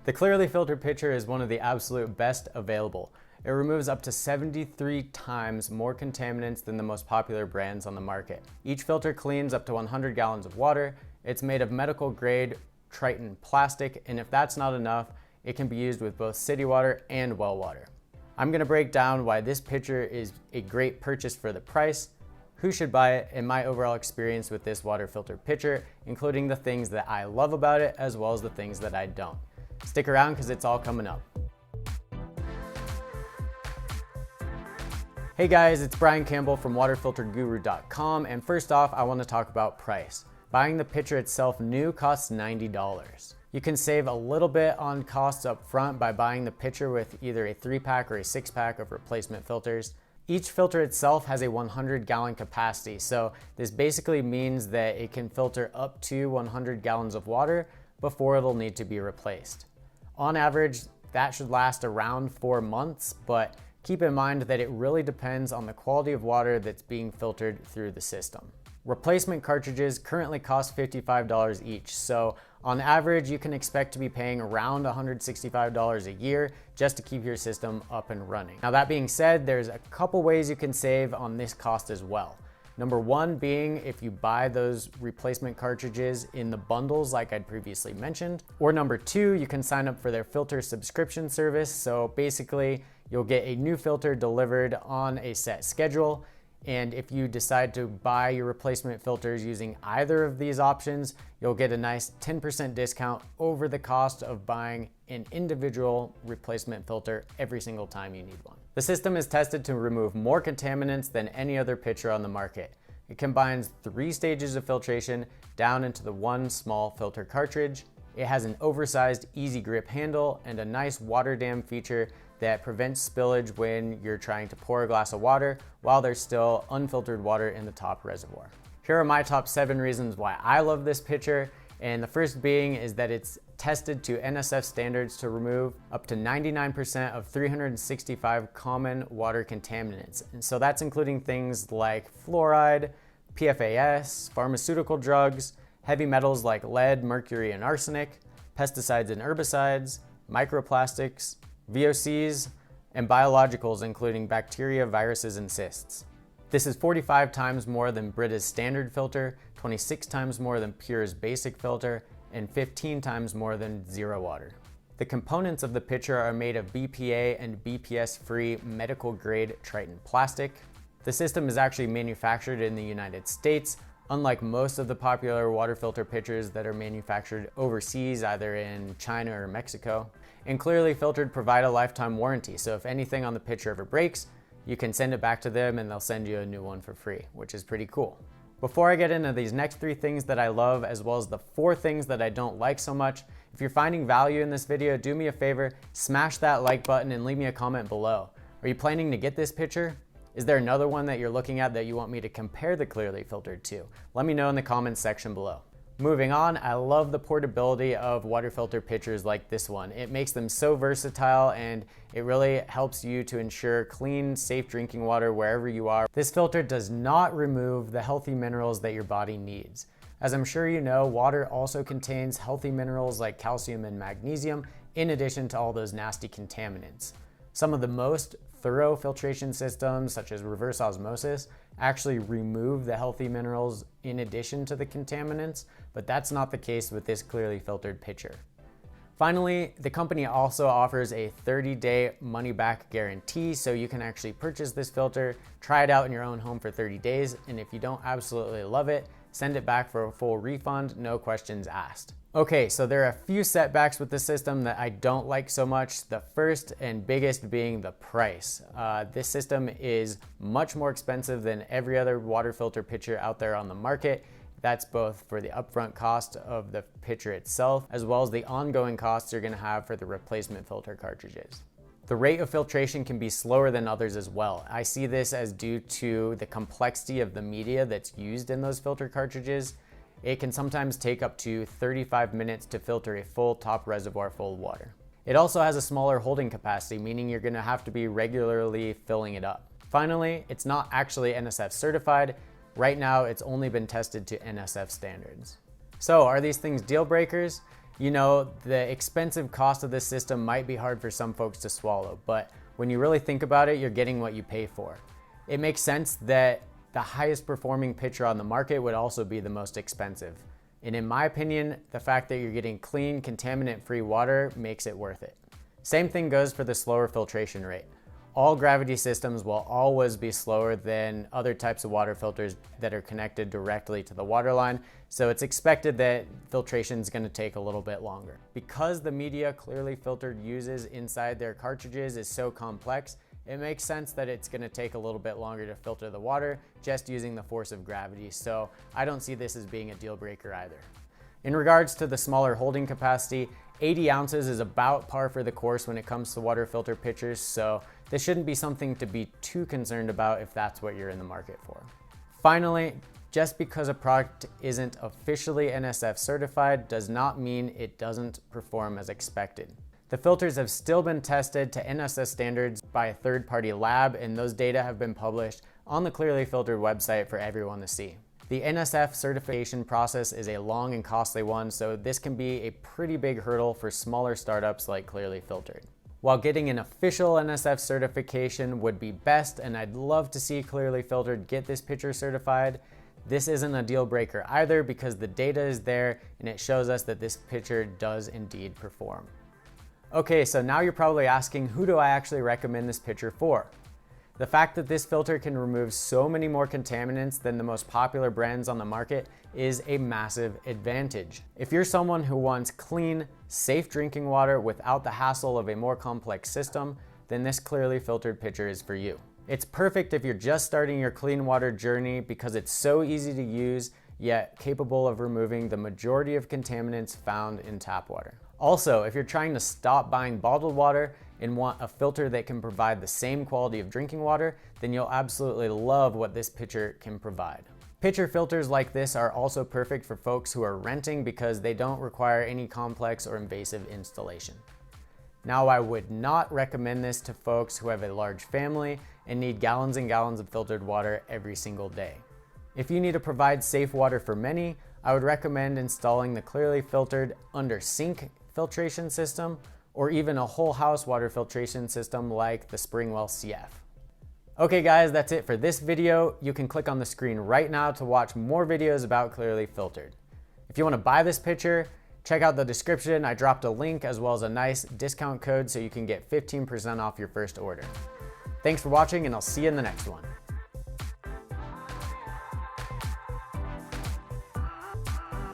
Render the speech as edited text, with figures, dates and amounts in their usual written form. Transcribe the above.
The clearly filtered pitcher is one of the absolute best available. It removes up to 73 times more contaminants than the most popular brands on the market. Each filter cleans up to 100 gallons of water. It's made of medical grade Triton plastic, and if that's not enough, it can be used with both city water and well water. I'm gonna break down why this pitcher is a great purchase for the price, who should buy it, and my overall experience with this water filter pitcher, including the things that I love about it as well as the things that I don't. Stick around because it's all coming up. Hey guys, it's Brian Campbell from waterfilterguru.com, and first off, I want to talk about price. Buying the pitcher itself new costs $90. You can save a little bit on costs up front by buying the pitcher with either a 3-pack or a 6-pack of replacement filters. Each filter itself has a 100-gallon capacity, so this basically means that it can filter up to 100 gallons of water before it'll need to be replaced. On average, that should last around 4 months, but keep in mind that it really depends on the quality of water that's being filtered through the system. Replacement cartridges currently cost $55 each, so on average you can expect to be paying around $165 a year just to keep your system up and running. Now that being said, there's a couple ways you can save on this cost as well. Number one being if you buy those replacement cartridges in the bundles like I'd previously mentioned. Or number two, you can sign up for their filter subscription service. So basically you'll get a new filter delivered on a set schedule. And if you decide to buy your replacement filters using either of these options, you'll get a nice 10% discount over the cost of buying an individual replacement filter every single time you need one. The system is tested to remove more contaminants than any other pitcher on the market. It combines 3 stages of filtration down into the one small filter cartridge. It has an oversized easy grip handle and a nice water dam feature that prevents spillage when you're trying to pour a glass of water while there's still unfiltered water in the top reservoir. Here are my top 7 reasons why I love this pitcher, and the first being is that it's tested to NSF standards to remove up to 99% of 365 common water contaminants. And so that's including things like fluoride, PFAS, pharmaceutical drugs, heavy metals like lead, mercury, and arsenic, pesticides and herbicides, microplastics, VOCs, and biologicals including bacteria, viruses, and cysts. This is 45 times more than Brita's standard filter, 26 times more than Pure's basic filter, and 15 times more than Zero Water. The components of the pitcher are made of BPA and BPS-free medical grade Triton plastic. The system is actually manufactured in the United States, unlike most of the popular water filter pitchers that are manufactured overseas, either in China or Mexico. And Clearly Filtered provide a lifetime warranty, so if anything on the pitcher ever breaks, you can send it back to them and they'll send you a new one for free, which is pretty cool. Before I get into these next 3 things that I love, as well as the 4 things that I don't like so much, if you're finding value in this video, do me a favor, smash that like button and leave me a comment below. Are you planning to get this pitcher? Is there another one that you're looking at that you want me to compare the Clearly Filtered to? Let me know in the comments section below. Moving on, I love the portability of water filter pitchers like this one. It makes them so versatile and it really helps you to ensure clean, safe drinking water wherever you are. This filter does not remove the healthy minerals that your body needs. As I'm sure you know, water also contains healthy minerals like calcium and magnesium, in addition to all those nasty contaminants. Some of the most thorough filtration systems, such as reverse osmosis, actually remove the healthy minerals in addition to the contaminants, but that's not the case with this Clearly Filtered pitcher. Finally, the company also offers a 30-day money-back guarantee, so you can actually purchase this filter, try it out in your own home for 30 days, and if you don't absolutely love it, send it back for a full refund, no questions asked. Okay, so there are a few setbacks with the system that I don't like so much. The first and biggest being the price. This system is much more expensive than every other water filter pitcher out there on the market. That's both for the upfront cost of the pitcher itself, as well as the ongoing costs you're gonna have for the replacement filter cartridges. The rate of filtration can be slower than others as well. I see this as due to the complexity of the media that's used in those filter cartridges. It can sometimes take up to 35 minutes to filter a full top reservoir full of water. It also has a smaller holding capacity, meaning you're gonna have to be regularly filling it up. Finally, it's not actually NSF certified. Right now, it's only been tested to NSF standards. So are these things deal breakers? You know, the expensive cost of this system might be hard for some folks to swallow, but when you really think about it, you're getting what you pay for. It makes sense that the highest performing pitcher on the market would also be the most expensive. And in my opinion, the fact that you're getting clean, contaminant-free water makes it worth it. Same thing goes for the slower filtration rate. All gravity systems will always be slower than other types of water filters that are connected directly to the water line, so it's expected that filtration is going to take a little bit longer. Because the media Clearly Filtered uses inside their cartridges is so complex, it makes sense that it's going to take a little bit longer to filter the water just using the force of gravity, so I don't see this as being a deal breaker either. In regards to the smaller holding capacity, 80 ounces is about par for the course when it comes to water filter pitchers, so this shouldn't be something to be too concerned about if that's what you're in the market for. Finally, just because a product isn't officially NSF certified does not mean it doesn't perform as expected. The filters have still been tested to NSF standards by a third-party lab, and those data have been published on the Clearly Filtered website for everyone to see. The NSF certification process is a long and costly one, so this can be a pretty big hurdle for smaller startups like Clearly Filtered. While getting an official NSF certification would be best, and I'd love to see Clearly Filtered get this pitcher certified, this isn't a deal breaker either because the data is there and it shows us that this pitcher does indeed perform. Okay, so now you're probably asking, who do I actually recommend this pitcher for? The fact that this filter can remove so many more contaminants than the most popular brands on the market is a massive advantage. If you're someone who wants clean, safe drinking water without the hassle of a more complex system, then this Clearly Filtered pitcher is for you. It's perfect if you're just starting your clean water journey because it's so easy to use, yet capable of removing the majority of contaminants found in tap water. Also, if you're trying to stop buying bottled water and want a filter that can provide the same quality of drinking water, then you'll absolutely love what this pitcher can provide. Pitcher filters like this are also perfect for folks who are renting because they don't require any complex or invasive installation. Now, I would not recommend this to folks who have a large family and need gallons and gallons of filtered water every single day. If you need to provide safe water for many, I would recommend installing the Clearly Filtered under sink filtration system, or even a whole house water filtration system like the Springwell CF. Okay guys, that's it for this video. You can click on the screen right now to watch more videos about Clearly Filtered. If you want to buy this pitcher, check out the description. I dropped a link as well as a nice discount code so you can get 15% off your first order. Thanks for watching, and I'll see you in the next one.